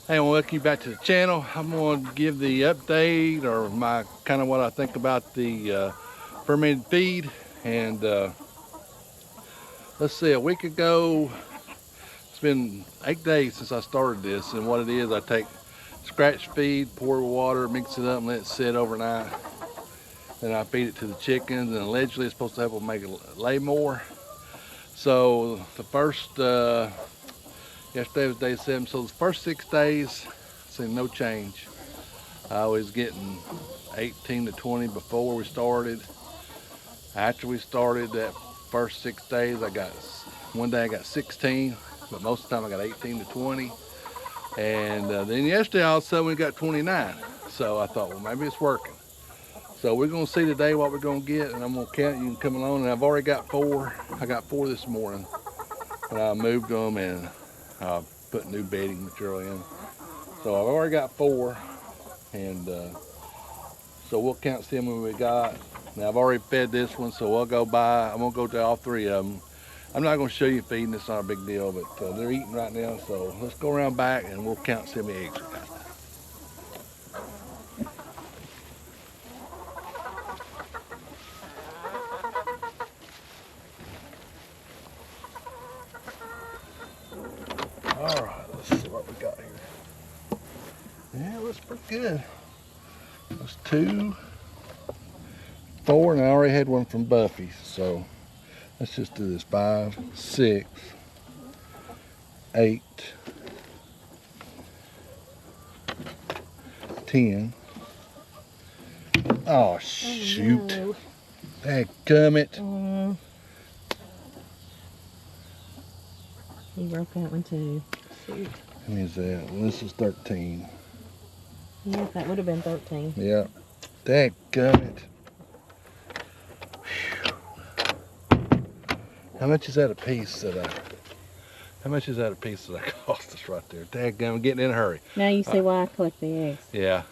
Hey, I want to welcome you back to the channel. I'm going to give the update or my kind of what I think about the fermented feed. And let's see, a week ago, it's been 8 days since I started this. And what it is, I take scratch feed, pour water, mix it up, and let it sit overnight. Then I feed it to the chickens, and allegedly it's supposed to help them make it lay more. So the first, yesterday was day 7, so the first 6 days, seen no change. I was getting 18 to 20 before we started. After we started that first 6 days, one day I got 16, but most of the time I got 18 to 20. And then yesterday all of a sudden we got 29. So I thought, well, maybe it's working. So we're gonna see today what we're gonna get, and I'm gonna count. You can come along, and I've already got 4. I got 4 this morning, and I moved them and I put new bedding material in. So I've already got 4, and so we'll count see how many we got. Now I've already fed this one, so we'll go by. I'm gonna go to all 3 of them. I'm not gonna show you feeding, it's not a big deal, but they're eating right now. So let's go around back and we'll count see how many eggs we got. All right, let's see what we got here. Yeah, looks pretty good. That's 2, 4, and I already had one from Buffy, so let's just do this. 5, 6, 8, 10. Oh shoot! No. Dadgummit. You broke that one too. Shoot. How many is that? Well, this is 13. Yeah, that would have been 13. Yeah. Dadgummit. How much is that a piece how much is that a piece that I cost us right there? Dadgummit, getting in a hurry. Now you see why I collect the eggs. Yeah.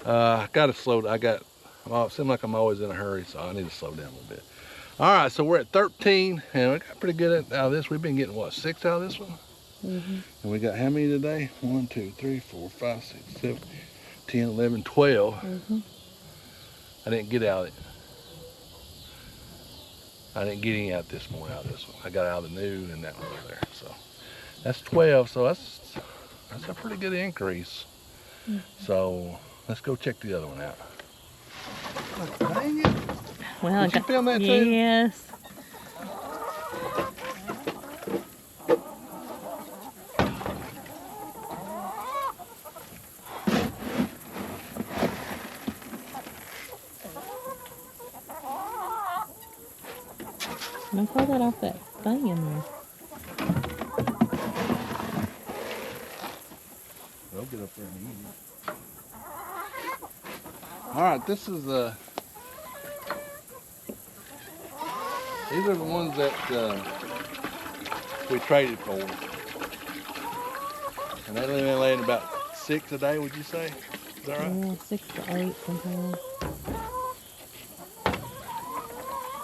I gotta slow, well, it seems like I'm always in a hurry, so I need to slow down a little bit. All right, so we're at 13, and we got pretty good out of this. We've been getting, what, 6 out of this one? And we got how many today? 1, 2, 3, 4, 5, 6, 7, 10, 11, 12. I didn't get out of it. I didn't get any out this morning out of this one. I got out of the new and that one over there. So that's 12, so that's a pretty good increase. So let's go check the other one out. Oh, dang it. Well, Did you film that too? Yes. Now pull that off that thing in there. They'll get up there and eat it. All right, this is these are the ones that we traded for, and they only laying about 6 a day. Would you say? Is that right? Yeah, 6 to 8 sometimes.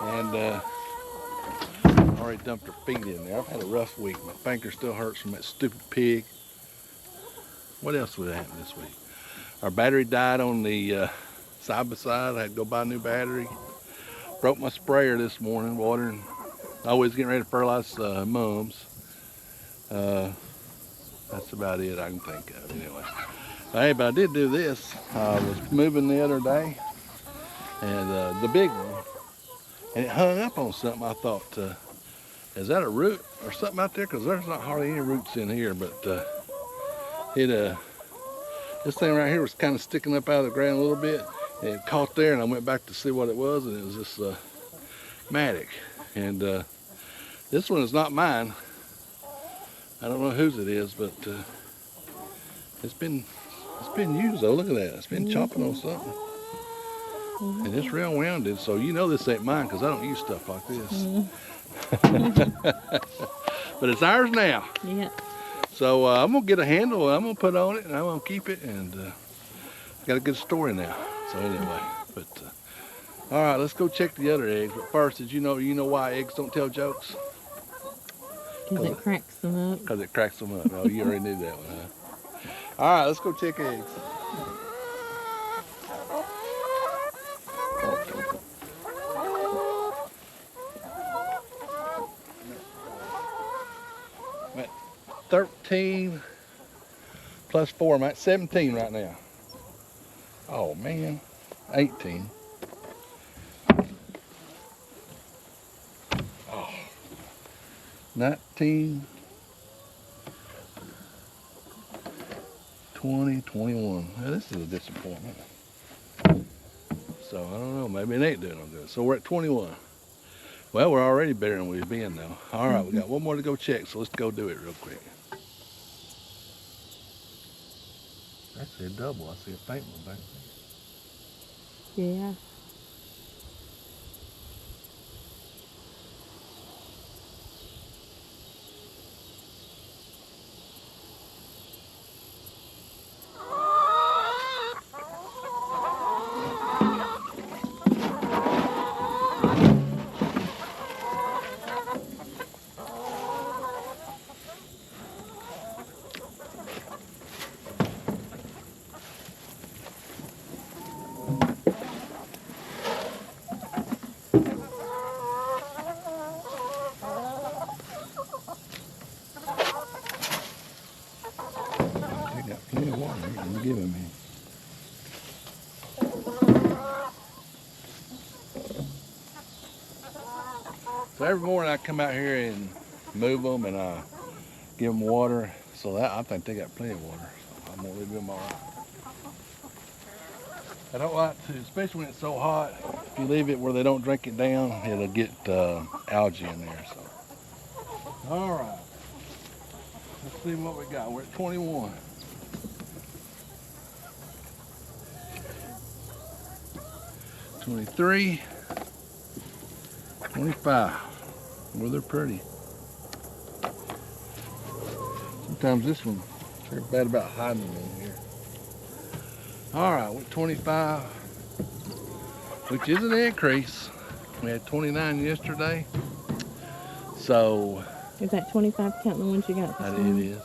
And already dumped her feet in there. I've had a rough week. My finger still hurts from that stupid pig. What else would happen this week? Our battery died on the side by side. I had to go buy a new battery. Broke my sprayer this morning, watering. Always getting ready to fertilize mums. That's about it I can think of anyway. Hey, but I did do this. I was moving the other day, and the big one, and it hung up on something. I thought, is that a root or something out there? Because there's not hardly any roots in here, but this thing right here was kind of sticking up out of the ground a little bit, and it caught there, and I went back to see what it was, and it was this mattock. And this one is not mine. I don't know whose it is, but it's been used though. Look at that. It's been chopping on something. And it's real rounded, so you know this ain't mine because I don't use stuff like this. But it's ours now. Yeah. So I'm gonna get a handle, I'm gonna put on it, and I'm gonna keep it, and got a good story now. So anyway, but all right, let's go check the other eggs. But first, did you know why eggs don't tell jokes? Because it cracks them up. Because it cracks them up. Oh, you already knew that one, huh? All right, let's go check eggs. I'm at 13 plus 4. I'm at 17 right now. Oh man, 18. Oh, 19, 20, 21. Now, this is a disappointment. So I don't know, maybe it ain't doing no good. So we're at 21. Well, we're already better than we've been though. All right, we got one more to go check, so let's go do it real quick. Actually a double. I see a faint one back there. Yeah. They got plenty of water here. You're giving me. So every morning I come out here and move them and I give them water. So that I think they got plenty of water. So I'm gonna leave them all right. I don't like to, especially when it's so hot. If you leave it where they don't drink it down, it'll get algae in there. So, all right. Let's see what we got. We're at 21. 23. 25. Well, they're pretty. Sometimes this one, they're bad about hiding them in here. All right, we're 25, which is an increase. We had 29 yesterday. So. Is that 25 counting the ones you got this It morning? is.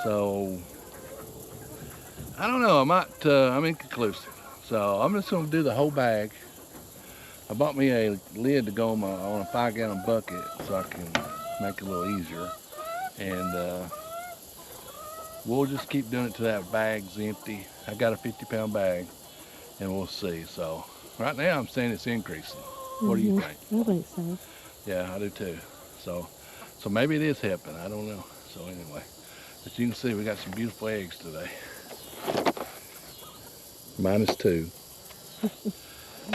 So, I don't know. I'm inconclusive. So I'm just gonna do the whole bag. I bought me a lid to go on a 5-gallon bucket so I can make it a little easier. And we'll just keep doing it till that bag's empty. I got a 50-pound bag and we'll see. So right now I'm saying it's increasing. What do you think? I think so. Yeah, I do too. So maybe it is helping. I don't know. So anyway, but you can see we got some beautiful eggs today. -2,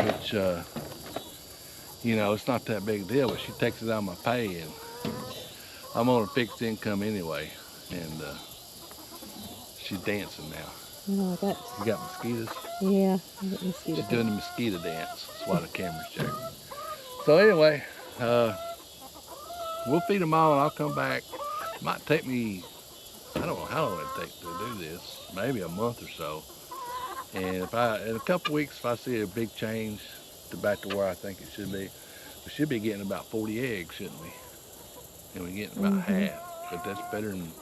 which you know, it's not that big a deal, but she takes it out of my pay, and I'm on a fixed income anyway, and she's dancing now. Oh, that's... You got mosquitoes? Yeah, I got mosquito. She's doing the mosquito dance. That's why the camera's checking. So anyway, we'll feed them all and I'll come back. It might take me, I don't know how long it takes to do this, maybe a month or so. And in a couple weeks, if I see a big change to back to where I think it should be, we should be getting about 40 eggs, shouldn't we? And we're getting about half, but that's better than,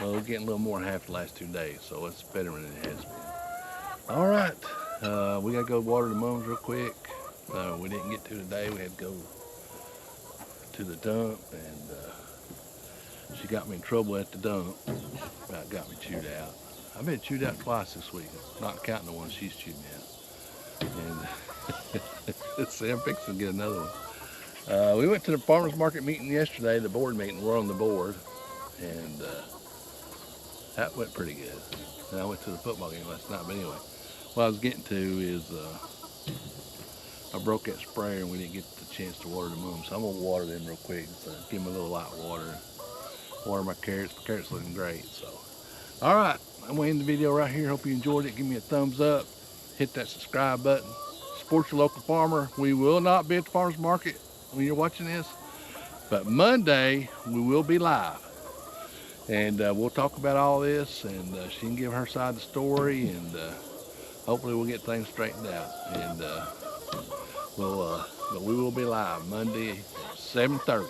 well, we're getting a little more than half the last 2 days, so it's better than it has been. All right, we gotta go water the mums real quick. We didn't get to today. We had to go to the dump, and she got me in trouble at the dump. About got me chewed out. I've been chewed out twice this week, not counting the one she's chewed me out. And see, I'm fixing to get another one. We went to the farmer's market meeting yesterday, the board meeting. We're on the board, and that went pretty good. And I went to the football game last night, but anyway, what I was getting to is I broke that sprayer and we didn't get the chance to water the mums. So I'm gonna water them real quick. So give them a little light water. Water my carrots. My carrots looking great. So, all right, I'm gonna end the video right here. Hope you enjoyed it. Give me a thumbs up. Hit that subscribe button. Support your local farmer. We will not be at the farmer's market when you're watching this, but Monday we will be live. And we'll talk about all this, and she can give her side of the story, and hopefully we'll get things straightened out. And we will be live Monday at 7:30.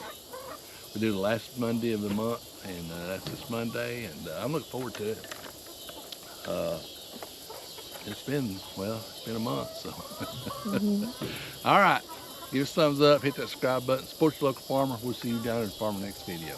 We do the last Monday of the month, And that's this Monday, and I'm looking forward to it. It's been a month, so. All right, give us a thumbs up, hit that subscribe button, support your local farmer. We'll see you down in the farmer next video.